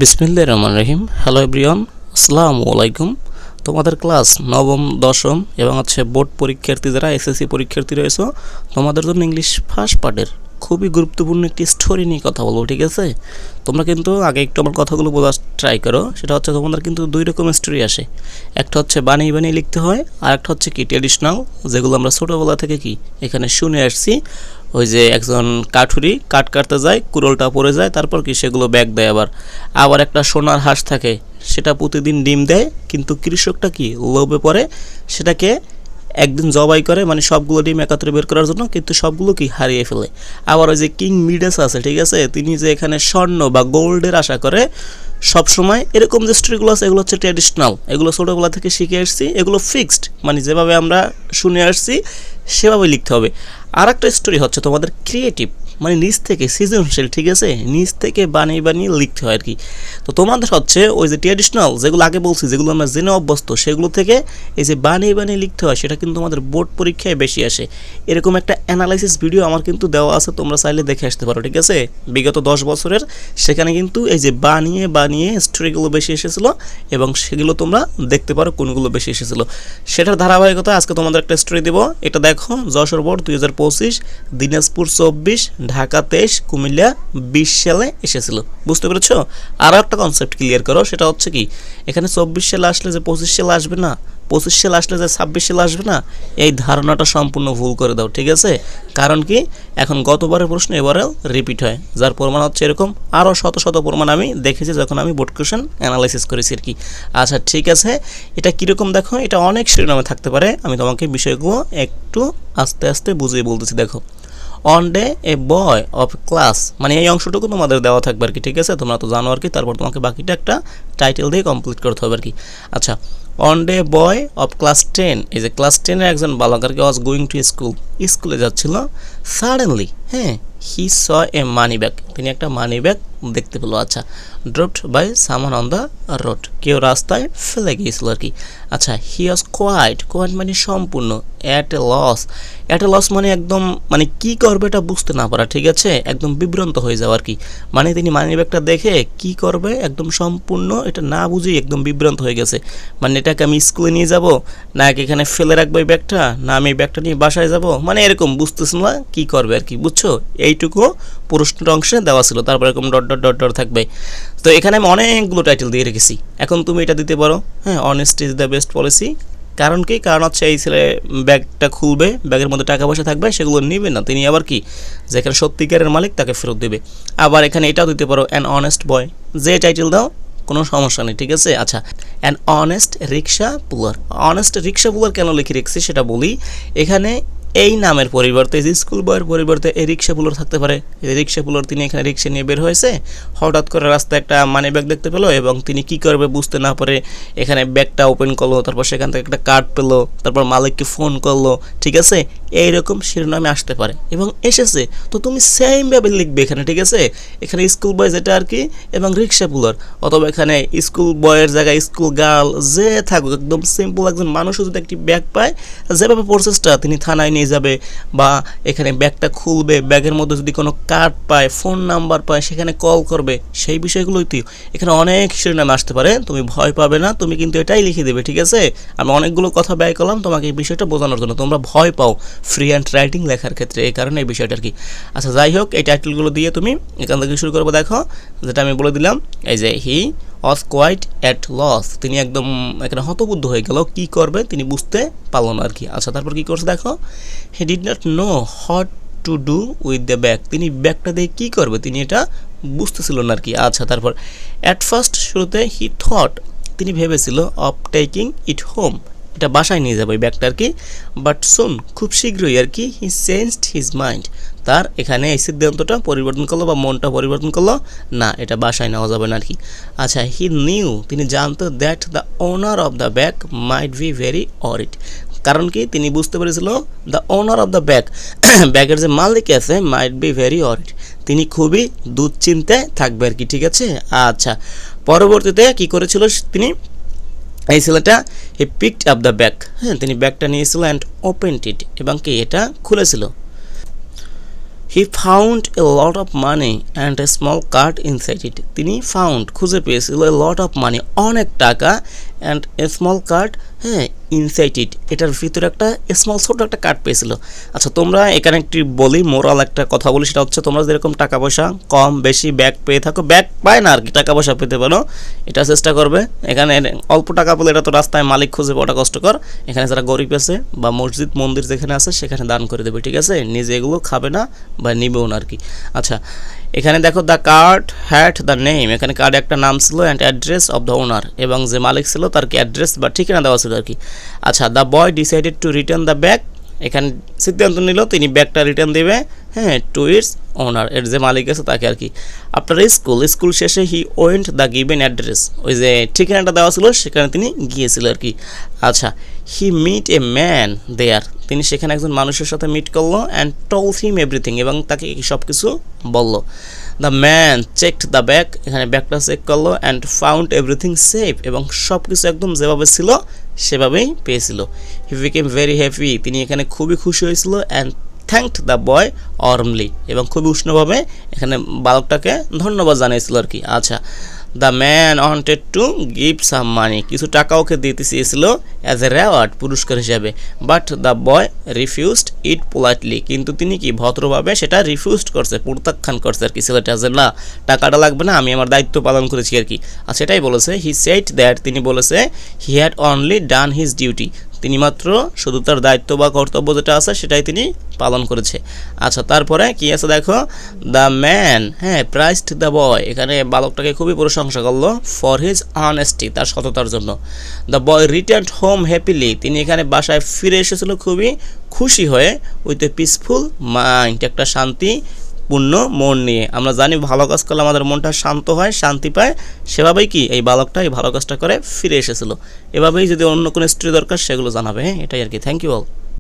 বিসমিল্লাহির রহমানির রহিম। Hello everyone, আসসালামু আলাইকুম। তোমাদের ক্লাস নবম, দশম এবং বোর্ড পরীক্ষার্থী যারা এসএসসি পরীক্ষার্থী রয়েছে, তোমাদের জন্য ইংলিশ ফার্স্ট পার্টের খুবই গুরুত্বপূর্ণ একটি স্টোরি নিয়ে কথা বলবো, ঠিক আছে? তোমরা কিন্তু আগে একটু আমার কথাগুলো বোঝার ট্রাই করো। সেটা হচ্ছে তোমাদের কিন্তু দুই রকমের স্টোরি আসে। একটা হচ্ছে বানিয়ে বানিয়ে লিখতে হয়, আর একটা হচ্ছে কি ট্র্যাডিশনাল, যেগুলো আমরা ছোটোবেলা থেকে কি এখানে শুনে আসছি। ওই যে একজন কাঠুরি কাঠ কাটতে যায়, কুড়োলটা পড়ে যায়, তারপর কি সেগুলো ব্যাগ দেয়। আবার একটা সোনার হাঁস থাকে, সেটা প্রতিদিন ডিম দেয়, কিন্তু কৃষকটা কি লোভে পড়ে সেটাকে একদিন জবাই করে, মানে সবগুলো ডিম একত্রে বের করার জন্য, কিন্তু সবগুলো কি হারিয়ে ফেলে। আবার ওই যে কিং মিডাস আছে, ঠিক আছে, তিনি যে এখানে স্বর্ণ বা গোল্ডের আশা করে সব সময়। এরকম যে স্টোরিগুলো আছে এগুলো হচ্ছে ট্র্যাডিশনাল, এগুলো ছোটোবেলা থেকে শিখে আসছি, এগুলো ফিক্সড, মানে যেভাবে আমরা শুনে আসছি সেভাবে লিখতে হবে। আর একটা স্টোরি হচ্ছে তোমাদের ক্রিয়েটিভ, মানে নিজ থেকে সৃজনশীল, ঠিক আছে, নিজ থেকে বানিয়ে বানিয়ে লিখতে হয় আর কি। তো তোমাদের হচ্ছে ওই যে ট্র্যাডিশনাল, যেগুলো আগে বলছি, যেগুলো আমরা জেনে অভ্যস্ত, সেগুলো থেকে এই যে বানিয়ে বানিয়ে লিখতে হয়, সেটা কিন্তু আমাদের বোর্ড পরীক্ষায় বেশি আসে। এরকম একটা অ্যানালাইসিস ভিডিও আমার কিন্তু দেওয়া আছে, তোমরা চাইলে দেখে আসতে পারো, ঠিক আছে, বিগত 10 বছরের। সেখানে কিন্তু এই যে বানিয়ে বানিয়ে স্টোরিগুলো বেশি এসেছিলো, এবং সেগুলো তোমরা দেখতে পারো কোনগুলো বেশি এসেছিলো। সেটার ধারাবাহিকতা আজকে তোমাদের একটা স্টোরি দেবো। এটা দেখো, যশোর বোর্ড 2025, দিনাজপুর 24, ঢাকা 23, কুমিল্লা 20 সালে এসেছিল। বুঝতে পেরেছ? আরও একটা কনসেপ্ট ক্লিয়ার করো, সেটা হচ্ছে কি এখানে 24 সালে আসলে যে 25 সালে আসবে না, 25 সালে আসলে যে 26 সালে আসবে না, এই ধারণাটা সম্পূর্ণ ভুল করে দাও, ঠিক আছে? কারণ কি এখন গতবারের প্রশ্ন এবারেও রিপিট হয়, যার প্রমাণ হচ্ছে এরকম আরও শত শত প্রমাণ আমি দেখেছি যখন আমি বোর্ড কোয়েশ্চেন অ্যানালাইসিস করেছি আর কি। আচ্ছা ঠিক আছে, এটা কীরকম দেখো, এটা অনেক শিরোনামে থাকতে পারে, আমি তোমাকে বিষয়গুলো একটু আস্তে আস্তে বুঝিয়ে বলতেছি। দেখো, on day A boy of class, মানে এই অংশটুকু তোমাদের দেওয়া থাকবে আর কি, ঠিক আছে, তোমরা তো জানো আর কি। তারপর তোমাকে বাকিটা একটা টাইটেল দিয়ে কমপ্লিট করতে হবে আর কি। আচ্ছা, on day boy of class 10, এই যে ক্লাস 10-এর একজন বালক আর কি, ওয়াজ গোয়িং টু স্কুলে যাচ্ছিল। সাডেনলি, হ্যাঁ, হি স এ মানি ব্যাগ, তিনি একটা মানি ব্যাগ দেখতে পেলো। আচ্ছা, ড্রপড বাই সামন অন দ্য রোড, কেউ রাস্তায় ফেলে গিয়েছিল আর কি। আচ্ছা, হি ওয়াজ কোয়াইট মানে সম্পূর্ণ, অ্যাট এ লস মানে একদম, মানে কি করবে এটা বুঝতে না পারা, ঠিক আছে, একদম বিভ্রান্ত হয়ে যাওয়া আর কি। মানে তিনি মানি ব্যাগটা দেখে কি করবে একদম সম্পূর্ণ এটা না বুঝেই একদম বিভ্রান্ত হয়ে গেছে। মানে এটাকে আমি স্কুলে নিয়ে যাব, না এখানে ফেলে রাখবো এই ব্যাগটা, না আমি এই ব্যাগটা নিয়ে বাসায় যাব, মানে এরকম বুঝতেছিল না কি করবে আর কি, বুঝছো? এইটুকু প্রশ্নের অংশে দেওয়া ছিল। তারপর এরকম ডট ডট ডট ডট থাকবে। তো এখানে আমি অনেকগুলো টাইটেল দিয়ে রেখেছি, এখন তুমি এটা দিতে পারো। হ্যাঁ, honest is the best policy. কারণ কি, কারণ হচ্ছে এই ছেলে ব্যাগটা খুলবে, ব্যাগের মধ্যে টাকা পয়সা থাকবে, সেগুলো নেবে না তিনি, আবার কি যেখানে সত্যিকারের মালিক তাকে ফেরত দেবে। আবার এখানে এটাও দিতে পারো, অ্যান অনেস্ট বয়, যে টাইটেল দাও কোনো সমস্যা নেই, ঠিক আছে। আচ্ছা, অ্যান অনেস্ট রিক্সা পুলার, অনেস্ট রিক্সা পুলার কেন লিখে রেখেছি সেটা বলি। এখানে এই নামের পরিবর্তে, যে স্কুল বয়ের পরিবর্তে এই রিক্সা পুলার থাকতে পারে। এই রিক্সা পুলার, তিনি এখানে রিক্সা নিয়ে বের হয়েছে, হঠাৎ করে রাস্তায় একটা মানি ব্যাগ দেখতে পেলো, এবং তিনি কি করবে বুঝতে না পারে এখানে ব্যাগটা ওপেন করলো, তারপর সেখান থেকে একটা কার্ড পেলো, তারপর মালিককে ফোন করলো, ঠিক আছে, এইরকম শিরোনামে আসতে পারে এবং এসেছে। তো তুমি সেমভাবে লিখবে এখানে, ঠিক আছে, এখানে স্কুল বয় যেটা আর কি, এবং রিক্সা পুলার, অথবা এখানে স্কুল বয়ের জায়গায় স্কুল গার্ল, যে থাকুক, একদম সিম্পল একজন মানুষও যদি একটি ব্যাগ পায়, যেভাবে প্রসেসটা, তিনি থানায় নিয়ে যাবে, বা এখানে ব্যাগটা খুলবে, ব্যাগের মধ্যে যদি কোনো কার্ড পায়, ফোন নাম্বার পায়, সেখানে কল করবে, সেই বিষয়গুলোই তো এখানে অনেক শিরোনামে আসতে পারে। তুমি ভয় পাবে না, তুমি কিন্তু এটাই লিখে দেবে, ঠিক আছে। আমি অনেকগুলো কথা ব্যয় করলাম তোমাকে এই বিষয়টা বোঝানোর জন্য, তোমরা ভয় পাও ফ্রি হ্যান্ড রাইটিং লেখার ক্ষেত্রে, এই কারণে এই বিষয়টা আর কি। আচ্ছা যাই হোক, এই টাইটেলগুলো দিয়ে তুমি এখান থেকে শুরু করবো। দেখো, যেটা আমি বলে দিলাম, এই যে হি ওয়াজ কোয়াইট অ্যাট লস, তিনি একদম এখানে হতবুদ্ধ হয়ে গেল, কি করবে তিনি বুঝতে পারল না আর কি। আচ্ছা, তারপর কি করছে দেখো, he did not know what to do with the bag, তিনি ব্যাগটা দিয়ে কী করবে তিনি এটা বুঝতেছিল না আর কি। আচ্ছা, তারপর অ্যাট ফার্স্ট, শুরুতে হি থট, তিনি ভেবেছিল, অফ টেকিং ইট হোম, এটা বাসায় নিয়ে যাবে ব্যাগটা আর কি। বাট সুন, খুব শীঘ্রই আর কি, হি চেঞ্জড হিজ মাইন্ড, তার এখানে এই সিদ্ধান্তটা পরিবর্তন করলো বা মনটা পরিবর্তন করলো, না এটা বাসায় নেওয়া যাবে না আর কি। আচ্ছা, হি নিউ, তিনি জানতো, that the owner of the bag might be very অরিড, কারণ কি তিনি বুঝতে পেরেছিল, the owner of the bag, ব্যাগের যে মালিক আছে, মাইট বি ভেরি অরিড, তিনি খুবই দুশ্চিন্তায় থাকবে আর কি, ঠিক আছে। আচ্ছা, পরবর্তীতে কি করেছিল তিনি, এই ছেলেটা, he picked up the bag, হ্যাঁ, তিনি ব্যাগটা নিয়েছিল, অ্যান্ড ওপেনড ইট, এবং কি এটা খুলেছিল। He found a lot of money and a small card inside it. তিনি ফাউন্ড খুঁজে পেয়েছিল এ লট অফ মানি অনেক টাকা অ্যান্ড এ স্মল কার্ড, হ্যাঁ, ইনসাইড ইট এটার ভিতরে একটা স্মল ছোট একটা কার্ড পেয়েছিল। আচ্ছা তোমরা এখানে একটি বলি, মোরাল একটা কথা বলি, সেটা হচ্ছে তোমরা যেরকম টাকা পয়সা কম বেশি ব্যাগ পেয়ে থাকো, ব্যাগ পায় না আর কি, টাকা পয়সা পেতে পারো, এটা চেষ্টা করবে। এখানে অল্প টাকা পেলে এটা তো রাস্তায় মালিক খুঁজে পাওয়াটা কষ্টকর, এখানে যারা গরিব আছে বা মসজিদ মন্দির যেখানে আছে সেখানে দান করে দেবে, ঠিক আছে, নিজে এগুলো খাবে না বা নিবেও না আর কি। আচ্ছা এখানে দেখো the card had the name, এখানে কার্ডে একটা নাম ছিল and address of the owner, এবং যে মালিক ছিল তার কি অ্যাড্রেস বা ঠিকানা দেওয়া ছিল আর কি। আচ্ছা the boy decided to return the bag, এখানে সিদ্ধান্ত নিল তিনি ব্যাগটা রিটার্ন দেবে, হ্যাঁ, টু ইটস ওনার, এর যে মালিক আছে তাকে আর কি। আফটার স্কুল শেষে he went the given address, ওই যে ঠিকানাটা দেওয়া ছিল সেখানে তিনি গিয়েছিল আর কি। আচ্ছা হি মিট এ ম্যান দেয়ার, তিনি সেখানে একজন মানুষের সাথে মিট করলো অ্যান্ড টোল্ড হিম এভরিথিং, এবং তাকে সব কিছু বললো। The man checked the bag, এখানে ব্যাগটা চেক করলো অ্যান্ড ফাউন্ড এভরিথিং সেফ, এবং সব কিছু একদম যেভাবে ছিল সেভাবেই পেয়েছিল। হি বিকেম ভেরি হ্যাপি, তিনি এখানে খুবই খুশি হয়েছিল and thanked the boy warmly, এবং খুবই উষ্ণভাবে এখানে বালকটাকে ধন্যবাদ জানিয়েছিল আর কি। আচ্ছা the man wanted to give some money, কিছু টাকা ওকে দিতে চেয়েছিল অ্যাজ এ রেওয়ার্ড, পুরস্কার হিসাবে, but the boy refused it politely, কিন্তু তিনি কি ভদ্রভাবে সেটা রিফিউজড করছে, প্রত্যাখ্যান করছে আর কি ছেলেটা, যে না টাকাটা লাগবে না, আমি আমার দায়িত্ব পালন করেছি আর কি। আর সেটাই বলেছে, হি সেড দ্যাট, তিনি বলেছে he had only done his duty, তিনি মাত্র শুধু তার দায়িত্ব বা কর্তব্য যেটা আছে সেটাই তিনি পালন করেছে। আচ্ছা তারপরে কি আছে দেখো, দ্য ম্যান, হ্যাঁ, প্রাইজড দ্য বয়, এখানে বালকটাকে খুবই প্রশংসা করলো ফর হিজ অনেস্টি, তার সততার জন্য। The boy returned home happily, তিনি এখানে বাসায় ফিরে এসেছিল খুবই খুশি হয়ে, উইথ এ পিসফুল মাইন্ড, একটা শান্তি পূর্ণ মন নিয়ে। আমরা জানি ভালো কাজ করলে আমাদের মনটা শান্ত হয়, শান্তি পায়, সেভাবেই কি এই বালকটা এই ভালো কাজটা করে ফিরে এসেছিল। এভাবেই যদি অন্য কোনো স্টোরি দরকার সেগুলো জানাবে, হ্যাঁ, এটাই আর কি। Thank you all.